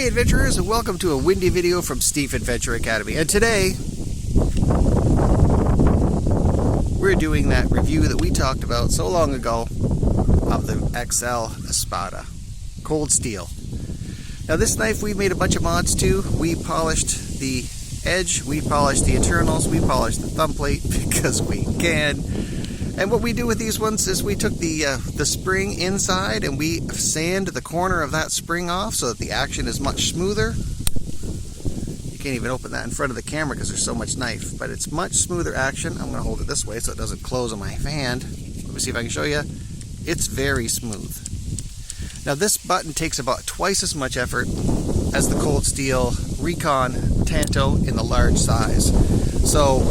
Hey adventurers, and welcome to a windy video from Steve Adventure Academy. And today we're doing that review that we talked about so long ago of the XL Espada cold steel. Now this knife we made a bunch of mods to. We polished the edge, we polished the internals, we polished the thumb plate because we can. And what we do with these ones is we took the spring inside and we sand the corner of that spring off so that the action is much smoother. You can't even open that in front of the camera because there's so much knife, but it's much smoother action. I'm going to hold it this way so it doesn't close on my hand. Let me see if I can show you. It's very smooth. Now this button takes about twice as much effort as the cold steel Recon Tanto in the large size. So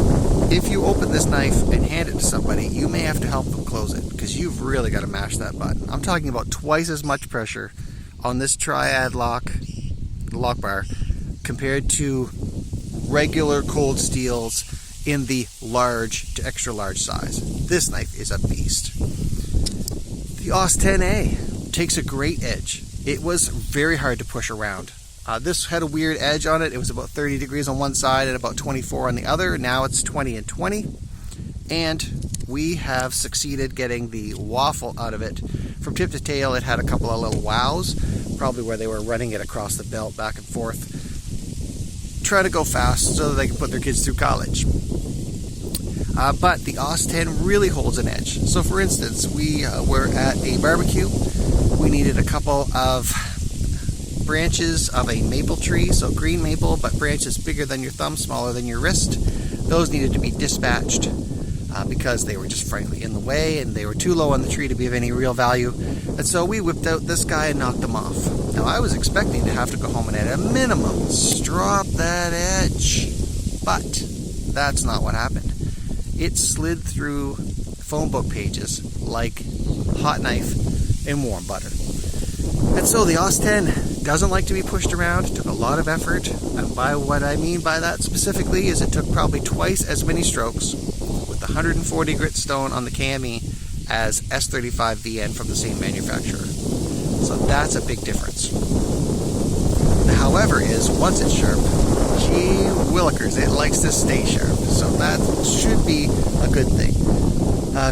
if you open this knife and hand it to somebody, you may have to help them close it because you've really got to mash that button. I'm talking about twice as much pressure on this triad lock bar compared to regular cold steels in the large to extra large size. This knife is a beast. The AUS 10A takes a great edge. It was very hard to push around. This had a weird edge on it. It was about 30 degrees on one side and about 24 on the other. Now it's 20 and 20. And we have succeeded getting the waffle out of it. From tip to tail, it had a couple of little wows, probably where they were running it across the belt back and forth. Try to go fast so that they can put their kids through college. But the AUS 10 really holds an edge. So for instance, we were at a barbecue. We needed a couple of branches of a maple tree, so green maple, but branches bigger than your thumb, smaller than your wrist. Those needed to be dispatched because they were just frankly in the way and they were too low on the tree to be of any real value. And so we whipped out this guy and knocked them off. Now I was expecting to have to go home and at a minimum strop that edge, but that's not what happened. It slid through phone book pages like hot knife in warm butter. And so the AUS 10 doesn't like to be pushed around. It took a lot of effort, and by what I mean by that specifically is it took probably twice as many strokes with the 140 grit stone on the KME as S35 VN from the same manufacturer. So that's a big difference. However is, once it's sharp, gee willikers, it likes to stay sharp. So that should be a good thing.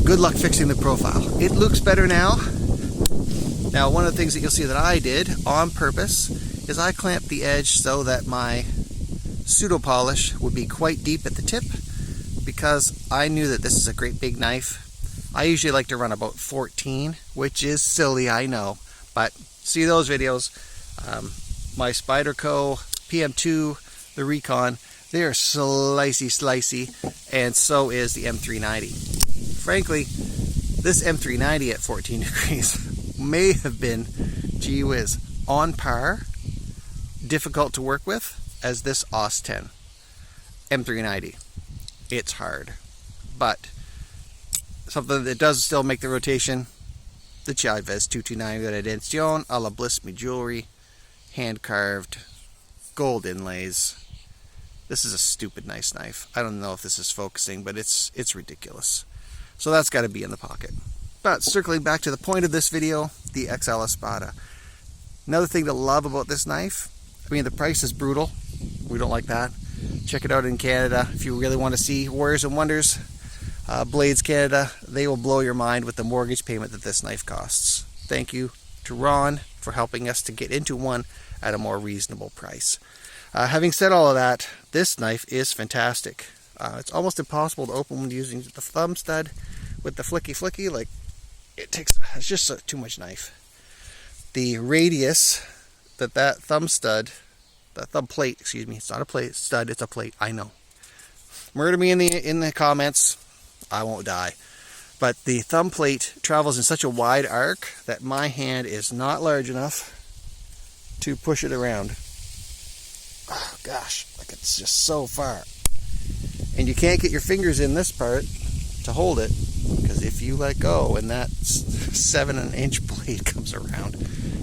Good luck fixing the profile. It looks better now. Now, one of the things that you'll see that I did on purpose is I clamped the edge so that my pseudo polish would be quite deep at the tip because I knew that this is a great big knife. I usually like to run about 14, which is silly, I know, but see those videos. My Spyderco PM2, the Recon, they are slicey, and so is the M390. Frankly, this M390 at 14 degrees may have been, gee whiz, on par, difficult to work with, as this AUS 10 M390. It's hard, but something that does still make the rotation, the Chavrones 229 Edition a la Bliss Me Jewelry, hand carved, gold inlays. This is a stupid nice knife. I don't know if this is focusing, but it's ridiculous. So that's got to be in the pocket. But circling back to the point of this video, the XL Espada. Another thing to love about this knife, I mean the price is brutal. We don't like that. Check it out in Canada if you really want to see Warriors and Wonders. Blades Canada, they will blow your mind with the mortgage payment that this knife costs. Thank you to Ron for helping us to get into one at a more reasonable price. Having said all of that, this knife is fantastic. It's almost impossible to open when using the thumb stud with the flicky, like it's just too much knife. The radius that thumb plate, excuse me, it's not a plate stud, it's a plate, I know. Murder me in the comments, I won't die. But the thumb plate travels in such a wide arc that my hand is not large enough to push it around. Oh gosh, like it's just so far. And you can't get your fingers in this part to hold it, because if you let go and that 7-inch blade comes around,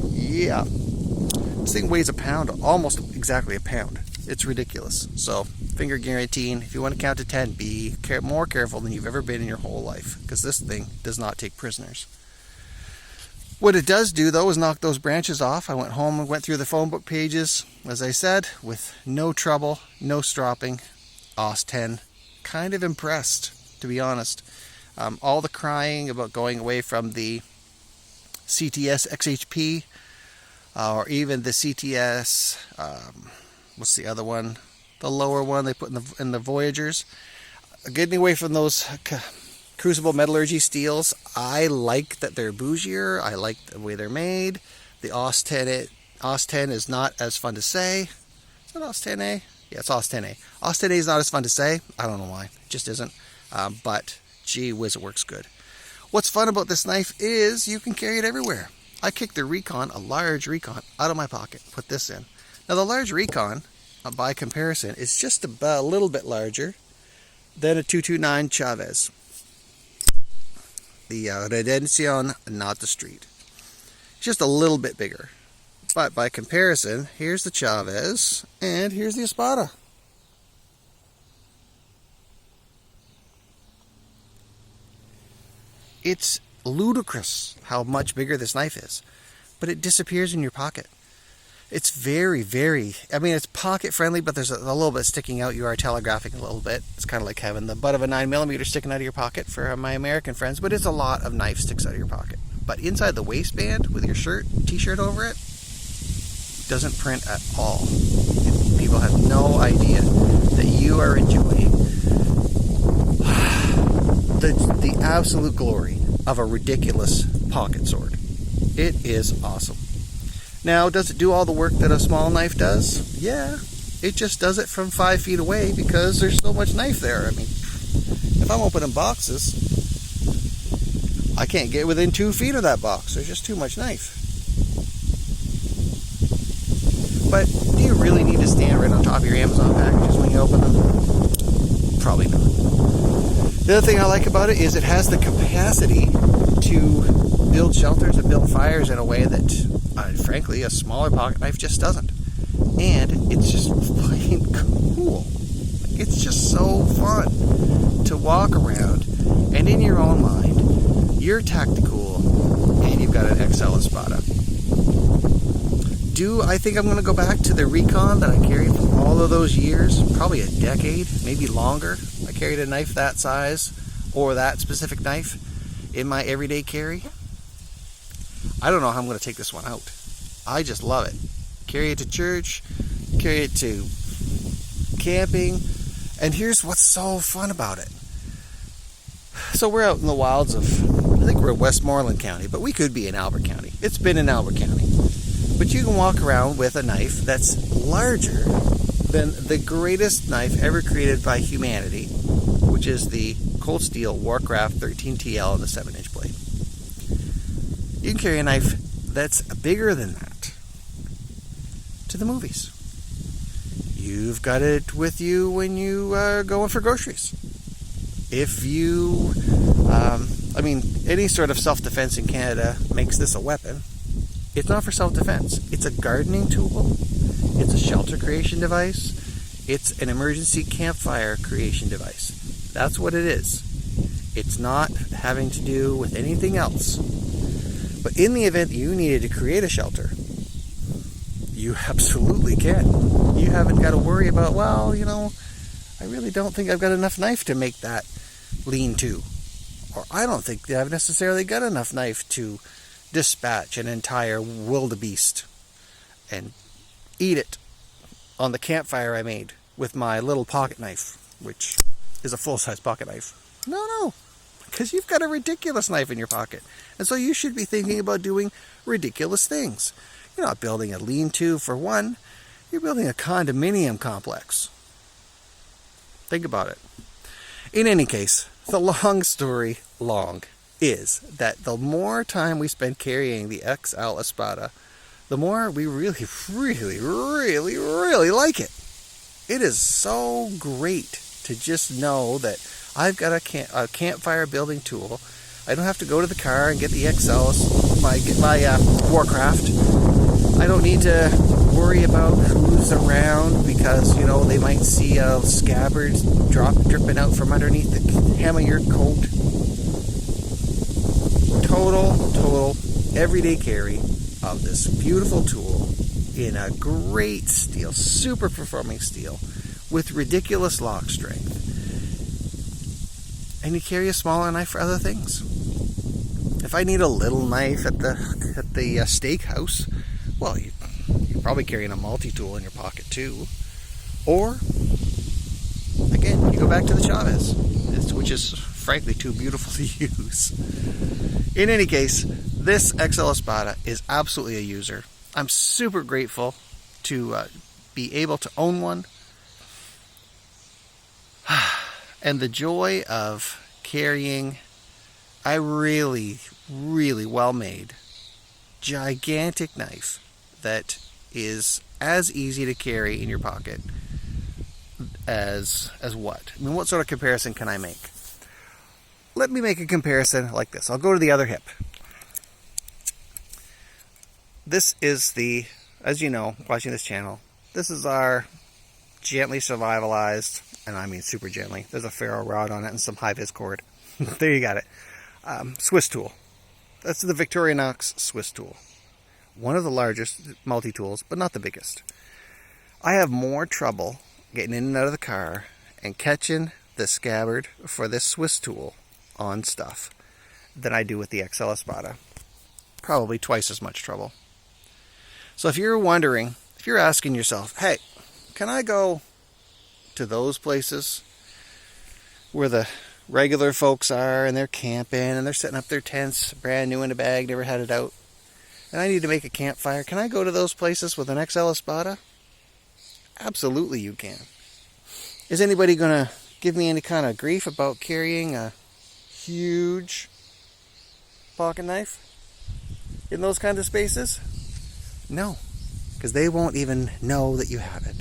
yeah, this thing weighs a pound, almost exactly a pound. It's ridiculous. So finger guaranteeing, if you want to count to 10, be more careful than you've ever been in your whole life, because this thing does not take prisoners. What it does do, though, is knock those branches off. I went home and went through the phone book pages, as I said, with no trouble, no stropping. OS 10. Kind of impressed, to be honest. All the crying about going away from the CTS XHP, or even the CTS, what's the other one? The lower one they put in the Voyagers. Getting away from those Crucible Metallurgy steels. I like that they're bougier. I like the way they're made. The OS 10 is not as fun to say. Is it OS 10A? Yeah, it's OS 10A. OS 10A is not as fun to say. I don't know why. It just isn't. But gee whiz, it works good. What's fun about this knife is you can carry it everywhere. I kicked the Recon, a large Recon, out of my pocket. Put this in. Now the large Recon, by comparison, is just a little bit larger than a 229 Chavez. The Redención, not the Street. Just a little bit bigger. But by comparison, here's the Chavez, and here's the Espada. It's ludicrous how much bigger this knife is. But it disappears in your pocket. It's very, very, I mean, it's pocket friendly, but there's a little bit sticking out. You are telegraphing a little bit. It's kind of like having the butt of a 9mm sticking out of your pocket for my American friends, but it's a lot of knife sticks out of your pocket. But inside the waistband with your t-shirt over it, doesn't print at all. People have no idea that you are enjoying the absolute glory of a ridiculous pocket sword. It is awesome. Now, does it do all the work that a small knife does? Yeah, it just does it from 5 feet away because there's so much knife there. I mean, if I'm opening boxes, I can't get within 2 feet of that box. There's just too much knife. But do you really need to stand right on top of your Amazon packages when you open them? Probably not. The other thing I like about it is it has the capacity to build shelters and build fires in a way that, frankly, a smaller pocket knife just doesn't. And it's just plain cool. It's just so fun to walk around and in your own mind, you're tactical and you've got an XL Espada. Do I think I'm going to go back to the Recon that I carried for all of those years? Probably a decade, maybe longer. I carried a knife that size or that specific knife in my everyday carry. I don't know how I'm going to take this one out. I just love it. Carry it to church, carry it to camping, and here's what's so fun about it. So we're out in the wilds of, I think we're in Westmoreland County, but we could be in Albert County. It's been in Albert County. But you can walk around with a knife that's larger than the greatest knife ever created by humanity, which is the Cold Steel Warcraft 13TL on the 7-inch blade. You can carry a knife that's bigger than that to the movies. You've got it with you when you are going for groceries. If you, any sort of self-defense in Canada makes this a weapon. It's not for self-defense. It's a gardening tool. It's a shelter creation device. It's an emergency campfire creation device. That's what it is. It's not having to do with anything else. But in the event you needed to create a shelter, you absolutely can. You haven't got to worry about, I really don't think I've got enough knife to make that lean-to. Or I don't think I've necessarily got enough knife to dispatch an entire wildebeest and eat it on the campfire I made with my little pocket knife, which is a full-size pocket knife. No, because you've got a ridiculous knife in your pocket. And so you should be thinking about doing ridiculous things. You're not building a lean-to for one, you're building a condominium complex. Think about it. In any case, the long story long is that the more time we spend carrying the XL Espada, the more we really, really, really, really like it. It is so great to just know that I've got a campfire building tool. I don't have to go to the car and get the XLs, my Warcraft. I don't need to worry about who's around because, they might see a scabbard dripping out from underneath the hem of your coat. Total everyday carry of this beautiful tool in a great steel, super performing steel with ridiculous lock strength. And you carry a smaller knife for other things. If I need a little knife at the steakhouse, well, you're probably carrying a multi-tool in your pocket too. Or, again, you go back to the Chavez, which is frankly too beautiful to use. In any case, this XL Espada is absolutely a user. I'm super grateful to be able to own one. And the joy of carrying a really, really well-made, gigantic knife that is as easy to carry in your pocket as what? I mean, what sort of comparison can I make? Let me make a comparison like this. I'll go to the other hip. This is the, as you know, watching this channel, this is our gently survivalized, and I mean super gently, there's a ferro rod on it and some high-vis cord. There you got it. Swiss tool. That's the Victorinox Swiss tool. One of the largest multi-tools, but not the biggest. I have more trouble getting in and out of the car and catching the scabbard for this Swiss tool on stuff than I do with the XL Espada. Probably twice as much trouble. So if you're wondering, if you're asking yourself, hey, can I go to those places where the regular folks are and they're camping and they're setting up their tents brand new in a bag, never had it out, and I need to make a campfire, can I go to those places with an XL Espada? Absolutely you can. Is anybody going to give me any kind of grief about carrying a huge pocket knife in those kind of spaces? No, because they won't even know that you have it.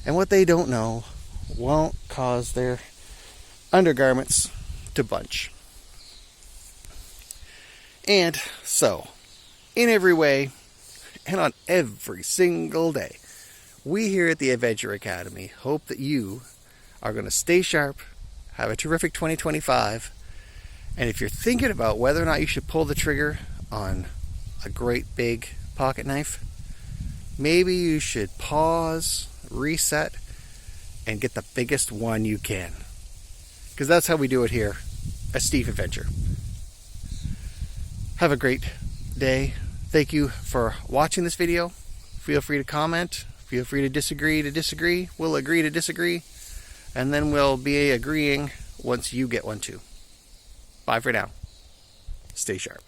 And what they don't know won't cause their undergarments to bunch. And so, in every way, and on every single day, we here at the Adventure Academy hope that you are going to stay sharp, have a terrific 2025, and if you're thinking about whether or not you should pull the trigger on a great big pocket knife, maybe you should pause, reset, and get the biggest one you can. Because that's how we do it here at Steve Adventure. Have a great day. Thank you for watching this video. Feel free to comment. Feel free to disagree. We'll agree to disagree. And then we'll be agreeing once you get one too. Bye for now. Stay sharp.